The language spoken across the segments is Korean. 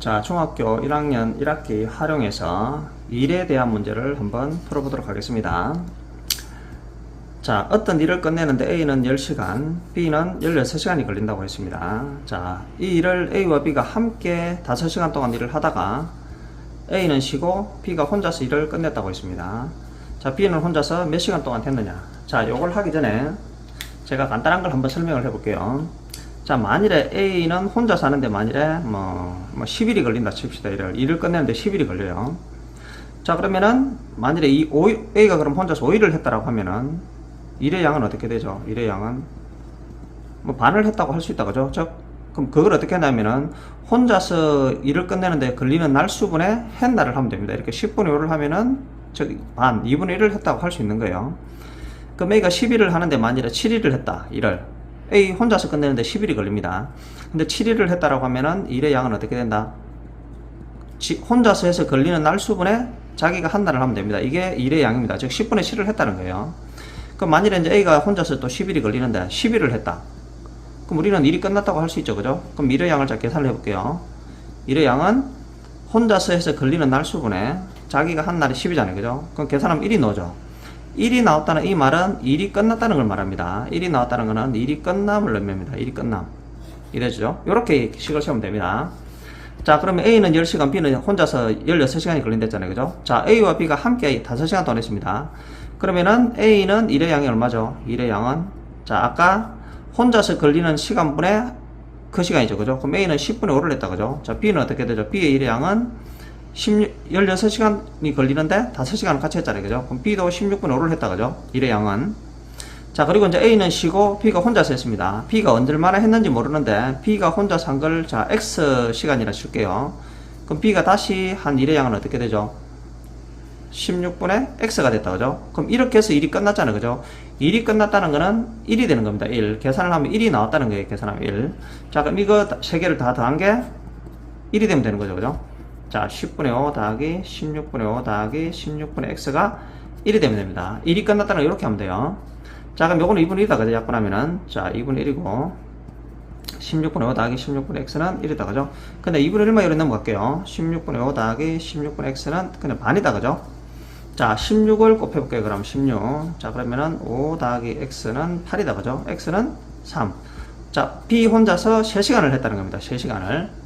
자, 중학교 1학년 1학기 활용해서 일에 대한 문제를 한번 풀어보도록 하겠습니다. 자, 어떤 일을 끝내는데 A는 10시간, B는 16시간이 걸린다고 했습니다. 자, 이 일을 A와 B가 함께 5시간 동안 일을 하다가 A는 쉬고 B가 혼자서 일을 끝냈다고 했습니다. 자, B는 혼자서 몇 시간 동안 했느냐. 자, 요걸 하기 전에 제가 간단한 걸 한번 설명을 해볼게요. 자, 만일에 A는 혼자서 하는데 만일에 10일이 걸린다 칩시다. 일을 끝내는데 10일이 걸려요. 자, 그러면은 만일에 A가 그럼 혼자서 5일을 했다라고 하면은 일의 양은 어떻게 되죠? 일의 양은 반을 했다고 할 수 있다, 그죠? 그럼 그걸 어떻게 하냐면은 혼자서 일을 끝내는데 걸리는 날 수분의 햇날을 하면 됩니다. 이렇게 10분의 5를 하면은 반, 2분의 1을 했다고 할 수 있는 거예요. 그럼 A가 10일을 하는데 만일에 7일을 했다, 일을. A 혼자서 끝내는데 10일이 걸립니다. 근데 7일을 했다라고 하면은 일의 양은 어떻게 된다? 혼자서 해서 걸리는 날 수분에 자기가 한 날을 하면 됩니다. 이게 일의 양입니다. 즉 10분의 7을 했다는 거예요. 그럼 만일에 이제 A가 혼자서 또 10일이 걸리는데 10일을 했다. 그럼 우리는 일이 끝났다고 할 수 있죠, 그죠? 그럼 일의 양을 자 계산을 해볼게요. 일의 양은 혼자서 해서 걸리는 날 수분에 자기가 한 날이 10이잖아요, 그죠? 그럼 계산하면 1이 나오죠. 1이 나왔다는 이 말은 일이 끝났다는 걸 말합니다. 1이 나왔다는 것은 일이 끝남을 의미합니다. 일이 끝남. 이래죠. 이렇게 식을 세우면 됩니다. 자, 그러면 A는 10시간, B는 혼자서 16시간이 걸린댔잖아요, 그죠? 자, A와 B가 함께 5시간 동안 했습니다. 그러면은 A는 일의 양이 얼마죠? 일의 양은, 자, 아까 혼자서 걸리는 시간분의 그 시간이죠, 그죠? 그럼 A는 10분의 5를 했다, 그죠? 자, B는 어떻게 되죠? B의 일의 양은 16시간이 걸리는데 5시간을 같이 했잖아요, 그죠? 그럼 B도 16분의 5를 했다, 그죠? 일의 양은. 자, 그리고 이제 A는 쉬고 B가 혼자서 했습니다. B가 얼마나 했는지 모르는데 B가 혼자서 한 걸, 자, X 시간이라 칠게요. 그럼 B가 다시 한 일의 양은 어떻게 되죠? 16분의 X가 됐다, 그죠? 그럼 이렇게 해서 일이 끝났잖아요, 그죠? 일이 끝났다는 거는 1이 되는 겁니다. 1. 계산을 하면 1이 나왔다는 거예요, 계산하면 1. 자, 그럼 이거 3개를 다 더한 게 1이 되면 되는 거죠, 그죠? 자, 10분의 5 더하기 16분의 5 더하기 16분의 X가 1이 되면 됩니다. 1이 끝났다는 거 이렇게 하면 돼요. 자, 그럼 요거는 2분의 1이다, 그죠? 약분하면은. 자, 2분의 1이고 16분의 5 더하기 16분의 X는 1이다, 그죠? 근데 2분의 1만 여기 넘어갈게요. 16분의 5 더하기 16분의 X는 그냥 반이다, 그죠? 자, 16을 곱해볼게요. 그럼 16. 자, 그러면은 5 더하기 X는 8이다, 그죠? X는 3. 자, B 혼자서 3시간을 했다는 겁니다. 3시간을.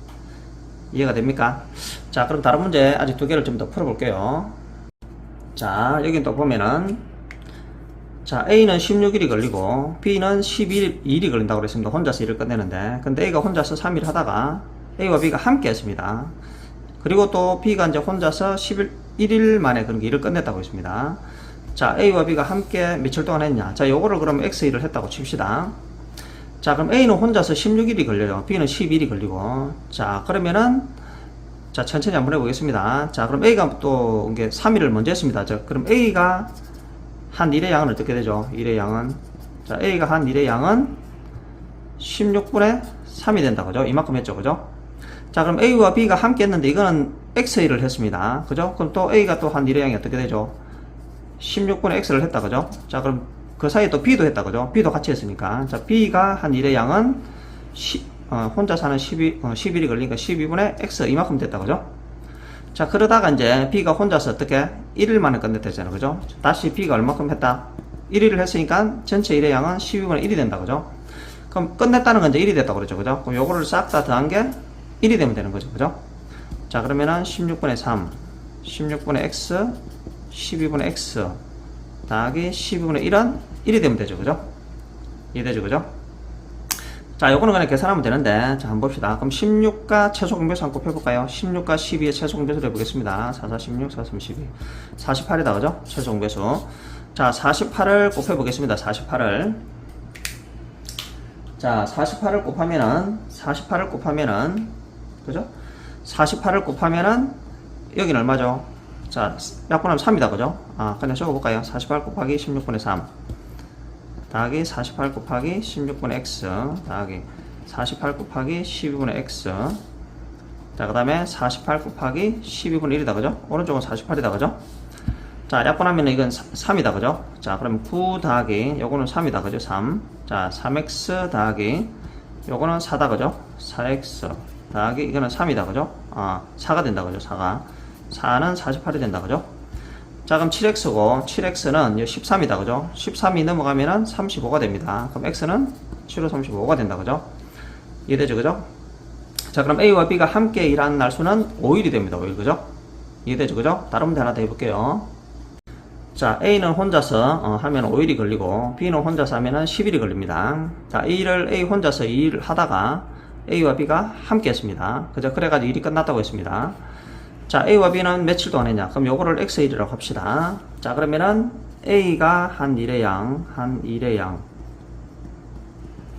이해가 됩니까? 자, 그럼 다른 문제 아직 2개를 좀 더 풀어볼게요. 자, 여기 또 보면은, 자, A는 16일이 걸리고 B는 11일이 걸린다고 그랬습니다. 혼자서 일을 끝내는데. 근데 A가 혼자서 3일 하다가 A와 B가 함께 했습니다. 그리고 또 B가 이제 혼자서 11일 만에 그런 일을 끝냈다고 했습니다. 자, A와 B가 함께 며칠 동안 했냐? 자, 요거를 그럼 X일을 했다고 칩시다. 자, 그럼 A는 혼자서 16일이 걸려요. B는 12일이 걸리고. 자, 그러면은, 자, 천천히 한번 해보겠습니다. 자, 그럼 A가 또, 이게 3일을 먼저 했습니다. 자, 그럼 A가 한 일의 양은 어떻게 되죠? 일의 양은. 자, A가 한 일의 양은 16분의 3이 된다, 그죠? 이만큼 했죠, 그죠? 자, 그럼 A와 B가 함께 했는데, 이거는 X일을 했습니다. 그죠? 그럼 또 A가 또 한 일의 양이 어떻게 되죠? 16분의 X를 했다, 그죠? 자, 그럼 그 사이에 또 B도 했다, 그죠? B도 같이 했으니까. 자, B가 한 일의 양은 혼자 사는 11이 걸리니까 12분의 X 이만큼 됐다, 그죠? 자, 그러다가 이제 B가 혼자서 어떻게 1일 만에 끝냈다잖아, 그죠? 다시 B가 얼마큼 했다? 1일을 했으니까 전체 일의 양은 12분의 1이 된다, 그죠? 그럼 끝냈다는 건 이제 1이 됐다고 그랬죠, 그죠? 그럼 요거를 싹 다 더한 게 1이 되면 되는 거죠, 그죠? 자, 그러면은 16분의 3, 16분의 X, 12분의 X 더하기 12분의 1은 1이 되면 되죠, 그죠? 이해되죠, 그죠? 자, 요거는 그냥 계산하면 되는데, 자, 한번 봅시다. 그럼 16과 최소 공배수 한번 곱해볼까요? 16과 12의 최소 공배수를 해보겠습니다. 4, 4, 16, 4, 3, 12. 48이다, 그죠? 최소 공배수. 자, 48을 곱해보겠습니다. 48을. 자, 48을 곱하면은, 그죠? 48을 곱하면은, 여기는 얼마죠? 자, 약분하면 3이다, 그죠? 아, 그냥 적어볼까요? 48 곱하기 16분의 3. 더하기 48 곱하기 16분의 X. 더하기 48 곱하기 12분의 X. 자, 그 다음에 48 곱하기 12분의 1이다, 그죠? 오른쪽은 48이다, 그죠? 자, 약분하면 이건 3이다, 그죠? 자, 그럼 9 더하기, 요거는 3이다, 그죠? 3. 자, 3X 더하기, 요거는 4다, 그죠? 4X 더하기 이거는 3이다 그죠? 4가 된다 그죠? 4는 48이 된다 그죠? 자 그럼 7x고 7x는 13이다 그죠? 13이 넘어가면은 35가 됩니다. 그럼 x는 7호 35가 된다 그죠? 이해되죠 그죠? 자 그럼 a와 b가 함께 일하는 날수는 5일이 됩니다. 5일 그죠? 이해되죠 그죠? 다른 문제 하나 더 해볼게요. 자 a는 혼자서 하면 5일이 걸리고 b는 혼자서 하면 10일이 걸립니다. 자 A를 A 혼자서 2일 하다가 A와 B가 함께 했습니다. 그죠? 그래가지고 일이 끝났다고 했습니다. 자 A와 B는 며칠 동안 했냐? 그럼 요거를 X일이라고 합시다. 자 그러면은 A가 한 일의 양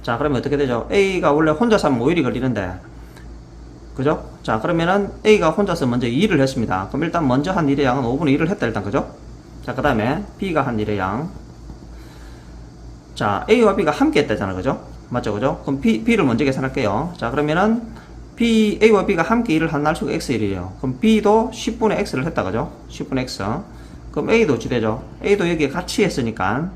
자 그러면 어떻게 되죠? A가 원래 혼자서 하면 5일이 걸리는데 그죠? 자 그러면은 A가 혼자서 먼저 2일을 했습니다. 그럼 일단 먼저 한 일의 양은 5분의 1을 했다 일단 그죠? 자 그 다음에 B가 한 일의 양 자 A와 B가 함께 했다잖아 그죠? 맞죠 그죠? 그럼 B를 먼저 계산할게요. 자 그러면은 A와 B가 함께 일을 한 날수가 X일이에요. 그럼 B도 10분의 X를 했다 그죠? 10분의 X 그럼 A도 어찌 되죠? A도 여기에 같이 했으니까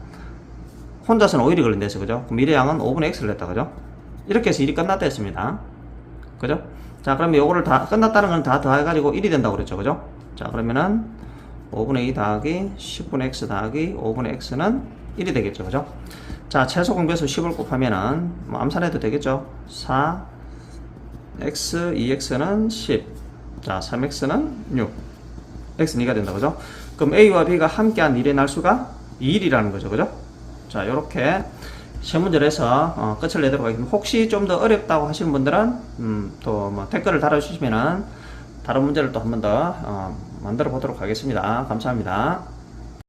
혼자서는 5일이 걸린다 했어 그죠? 그럼 일의 양은 5분의 X를 했다 그죠? 이렇게 해서 일이 끝났다 했습니다. 그죠? 자 그러면 요거를 다 끝났다는 건 다 더해가지고 1이 된다고 그랬죠 그죠? 자 그러면은 5분의 2 더하기 10분의 X 더하기 5분의 X는 1이 되겠죠 그죠? 자 최소 공배수 10을 곱하면은 뭐 암산해도 되겠죠? 4 X 2X는 10 자 3X는 6 X는 2가 된다 그죠? 그럼 A와 B가 함께한 일의 날수가 2일이라는 거죠 그죠? 자 요렇게 시험 문제를 해서 끝을 내도록 하겠습니다. 혹시 좀 더 어렵다고 하시는 분들은 또 뭐 댓글을 달아주시면은 다른 문제를 또 한 번 더 만들어 보도록 하겠습니다. 감사합니다.